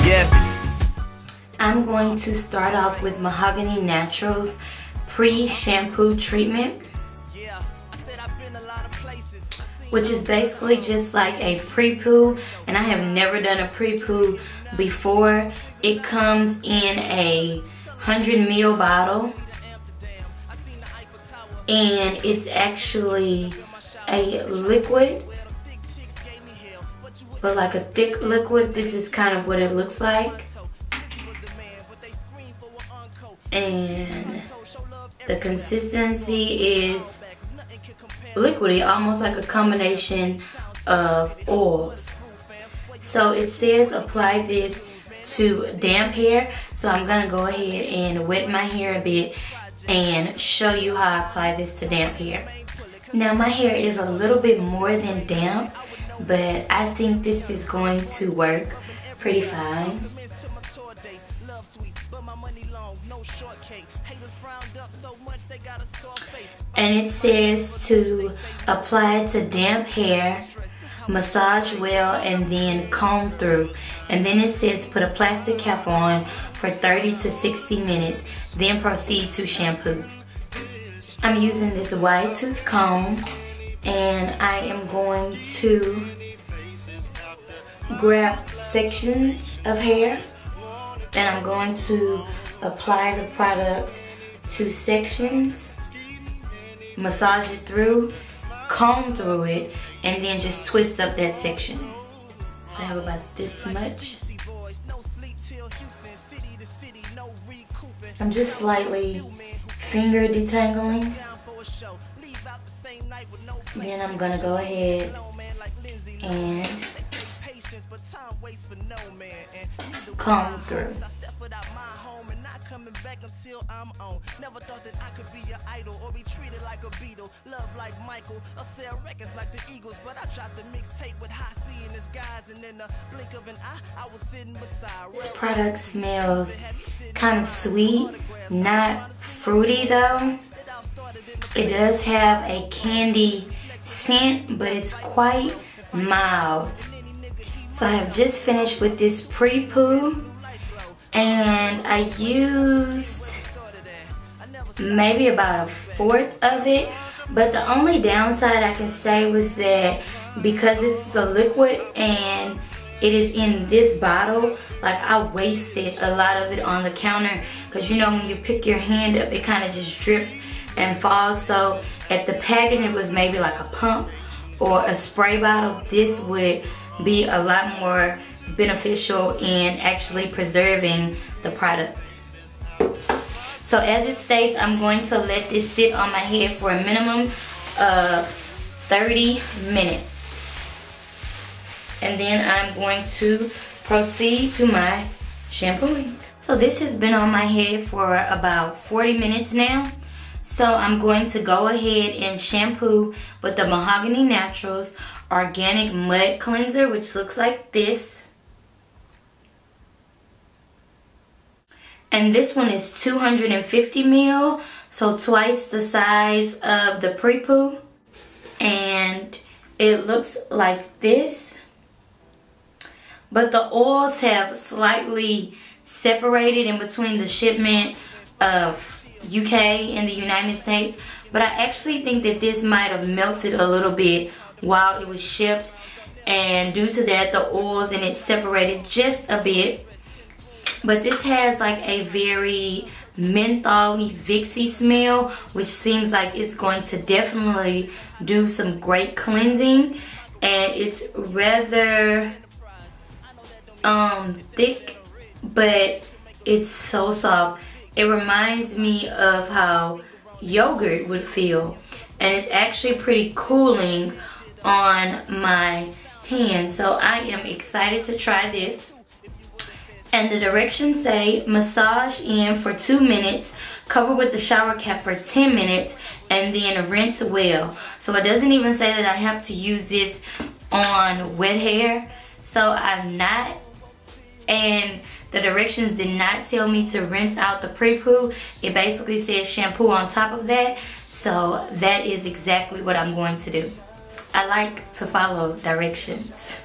Yes. I'm going to start off with Mahogany Naturals pre-shampoo treatment, which is basically just like a Prepoo, and I have never done a Prepoo before. It comes in a 100 ml bottle, and it's actually a liquid, but like a thick liquid. This is kind of what it looks like, and the consistency is liquidy, almost like a combination of oils. So it says apply this to damp hair, so I'm gonna go ahead and wet my hair a bit and show you how I apply this to damp hair. Now my hair is a little bit more than damp, but I think this is going to work pretty fine. And it says to apply it to damp hair, massage well, and then comb through. And then it says put a plastic cap on for 30 to 60 minutes, then proceed to shampoo. I'm using this wide tooth comb, and I am going to grab sections of hair, and I'm going to apply the product to sections, massage it through, comb through it, and then just twist up that section. So I have about this much. I'm just slightly finger detangling. Then I'm gonna go ahead and comb through. Never thought that I could be your idol or be treated like a Beatle. Love like Michael, or sell records like the Eagles. But I dropped the mixtape with high C in his guys, and in the blink of an eye, I was sitting beside. This product smells kind of sweet, not fruity though. It does have a candy scent, but it's quite mild. So I have just finished with this Prepoo, and I used maybe about 1/4 of it, but the only downside I can say was that because this is a liquid and it is in this bottle, like I wasted a lot of it on the counter, because you know when you pick your hand up it kind of just drips and falls. So if the packaging was maybe like a pump or a spray bottle, this would be a lot more beneficial in actually preserving the product. So as it states, I'm going to let this sit on my head for a minimum of 30 minutes. And then I'm going to proceed to my shampooing. So this has been on my head for about 40 minutes now. So I'm going to go ahead and shampoo with the Mahogany Naturals Organic Mud Cleanser, which looks like this. And this one is 250 ml, so twice the size of the Prepoo. And it looks like this. But the oils have slightly separated in between the shipment of UK and the United States. But I actually think that this might have melted a little bit while it was shipped. And due to that, the oils in it separated just a bit. But this has like a very mentholy, Vixy smell, which seems like it's going to definitely do some great cleansing. And it's rather thick, but it's so soft. It reminds me of how yogurt would feel, and it's actually pretty cooling on my hands. So I am excited to try this. And the directions say massage in for 2 minutes, cover with the shower cap for 10 minutes, and then rinse well. So it doesn't even say that I have to use this on wet hair, so I'm not. And the directions did not tell me to rinse out the Prepoo. It basically says shampoo on top of that. So that is exactly what I'm going to do. I like to follow directions.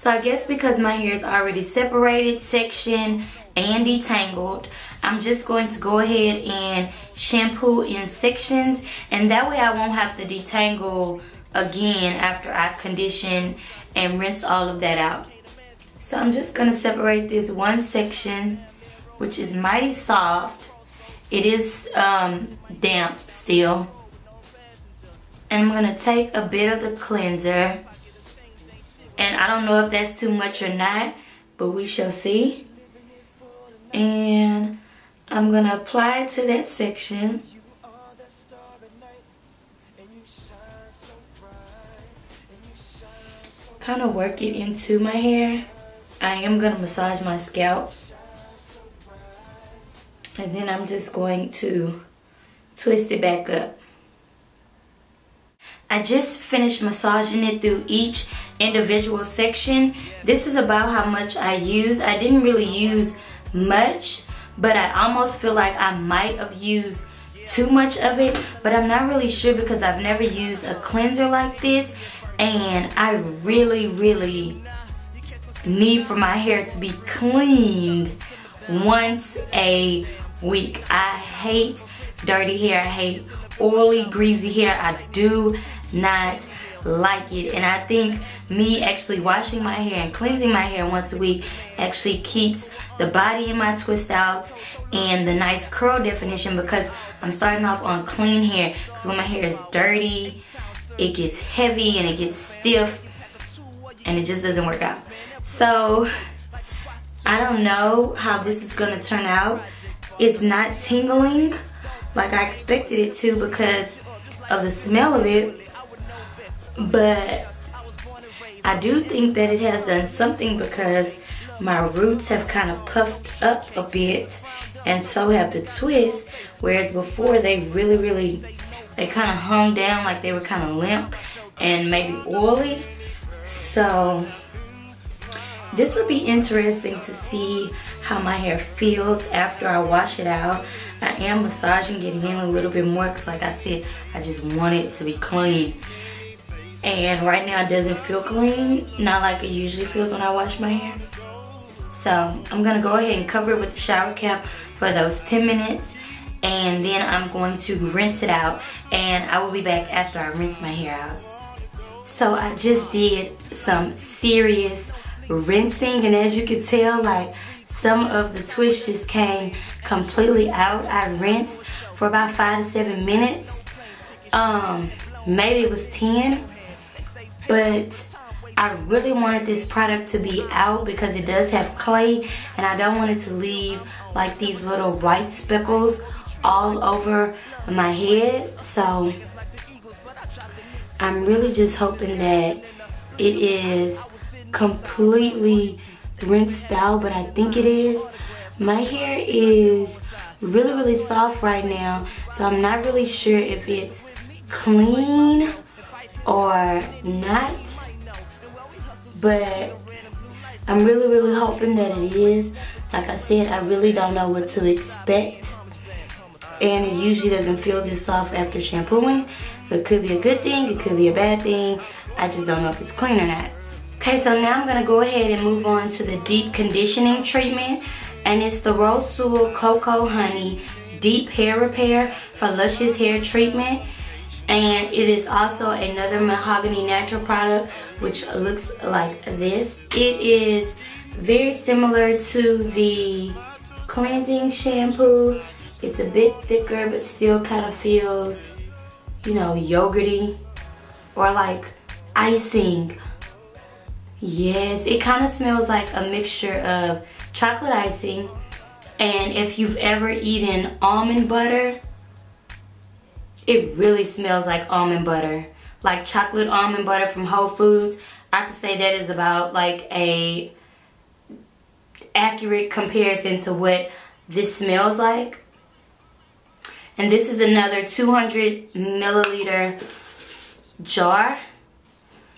So I guess because my hair is already separated, sectioned, and detangled, I'm just going to go ahead and shampoo in sections, and that way I won't have to detangle again after I condition and rinse all of that out. So I'm just going to separate this one section, which is mighty soft. It is damp still. And I'm going to take a bit of the cleanser. And I don't know if that's too much or not, but we shall see. And I'm going to apply it to that section. Kind of work it into my hair. I am going to massage my scalp. And then I'm just going to twist it back up. I just finished massaging it through each individual section. This is about how much I use. I didn't really use much, but I almost feel like I might have used too much of it, but I'm not really sure because I've never used a cleanser like this, and I really need for my hair to be cleaned once a week. I hate dirty hair. I hate oily, greasy hair. I do not like it, and I think me actually washing my hair and cleansing my hair once a week actually keeps the body in my twist outs and the nice curl definition, because I'm starting off on clean hair, because when my hair is dirty it gets heavy and it gets stiff and it just doesn't work out. So I don't know how this is gonna turn out. It's not tingling like I expected it to because of the smell of it, but I do think that it has done something because my roots have kind of puffed up a bit, and so have the twists, whereas before they they kind of hung down like they were kind of limp and maybe oily. So this will be interesting to see how my hair feels after I wash it out. I am massaging, getting in a little bit more because, like I said, I just want it to be clean. And right now it doesn't feel clean, not like it usually feels when I wash my hair. So I'm going to go ahead and cover it with the shower cap for those 10 minutes. And then I'm going to rinse it out. And I will be back after I rinse my hair out. So I just did some serious rinsing. And as you can tell, like, some of the twist just came completely out. I rinsed for about 5 to 7 minutes. Maybe it was 10. But I really wanted this product to be out because it does have clay, and I don't want it to leave like these little white speckles all over my head. So I'm really just hoping that it is completely rinsed out, but I think it is. My hair is really soft right now, so I'm not really sure if it's clean or not, but I'm really hoping that it is. Like I said, I really don't know what to expect, and it usually doesn't feel this soft after shampooing, so it could be a good thing, it could be a bad thing. I just don't know if it's clean or not. Okay, so now I'm gonna go ahead and move on to the deep conditioning treatment, and it's the Rossul Cocoa Honey Deep Hair Repair for Luscious Hair Treatment. And it is also another Mahogany natural product, which looks like this. It is very similar to the cleansing shampoo. It's a bit thicker, but still kind of feels, you know, yogurty or like icing. Yes, it kind of smells like a mixture of chocolate icing, and if you've ever eaten almond butter, it really smells like almond butter, like chocolate almond butter from Whole Foods. I could say that is about like a accurate comparison to what this smells like. And this is another 200 milliliter jar.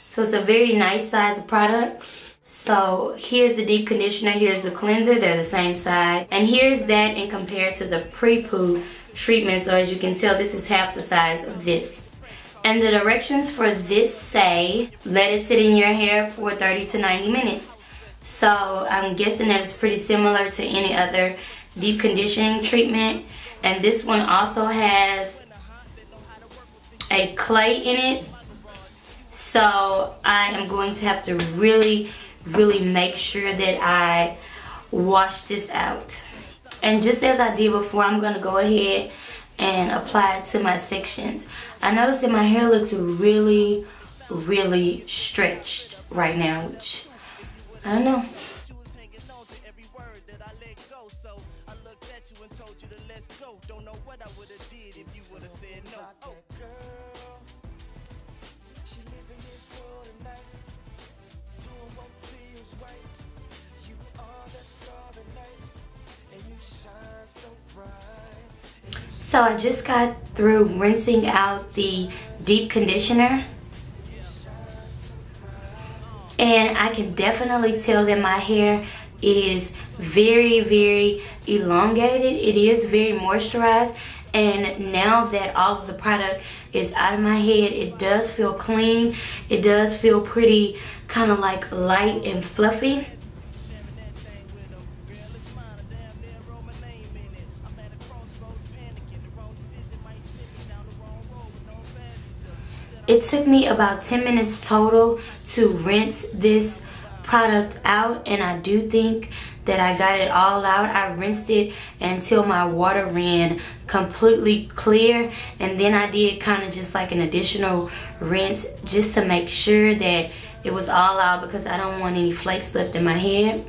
So it's a very nice size of product. So here's the deep conditioner, here's the cleanser, they're the same size. And here's that in compared to the Prepoo treatment. So as you can tell, this is half the size of this. And the directions for this say, let it sit in your hair for 30 to 90 minutes. So I'm guessing that it's pretty similar to any other deep conditioning treatment. And this one also has a clay in it. So I am going to have to really make sure that I wash this out. And just as I did before, I'm going to go ahead and apply it to my sections. I noticed that my hair looks really stretched right now, which I don't know. So I just got through rinsing out the deep conditioner, and I can definitely tell that my hair is very elongated. It is very moisturized, and now that all of the product is out of my head, it does feel clean. It does feel pretty kind of like light and fluffy. It took me about 10 minutes total to rinse this product out, and I do think that I got it all out. I rinsed it until my water ran completely clear, and then I did kind of just like an additional rinse just to make sure that it was all out, because I don't want any flakes left in my head.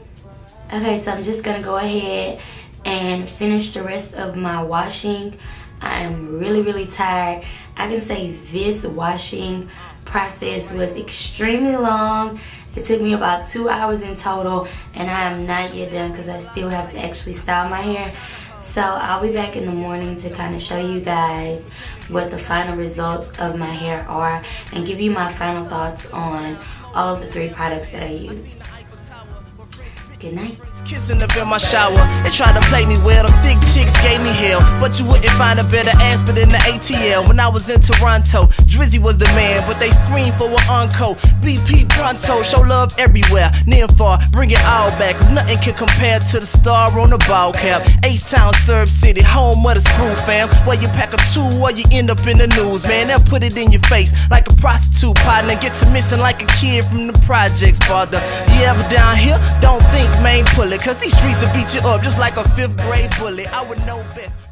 Okay, so I'm just gonna go ahead and finish the rest of my washing. I am really tired. I can say this washing process was extremely long. It took me about 2 hours in total, and I am not yet done because I still have to actually style my hair. So I'll be back in the morning to kind of show you guys what the final results of my hair are and give you my final thoughts on all of the 3 products that I used. Good night. Kissing up in my shower. They tried to play me well. Them thick chicks gave me hell, but you wouldn't find a better ass but in the ATL. When I was in Toronto, Drizzy was the man, but they screamed for an encore. BP pronto, show love everywhere, near and far, bring it all back. Cause nothing can compare to the star on the ball cap. H-Town, Serb City, home of the screw fam. Where you pack a 2 or you end up in the news, man. They'll put it in your face like a prostitute partner. Get to missing like a kid from the projects, father. You ever down here? Don't think, man, pull it. Cause these streets will beat you up just like a 5th grade bully. I would know best.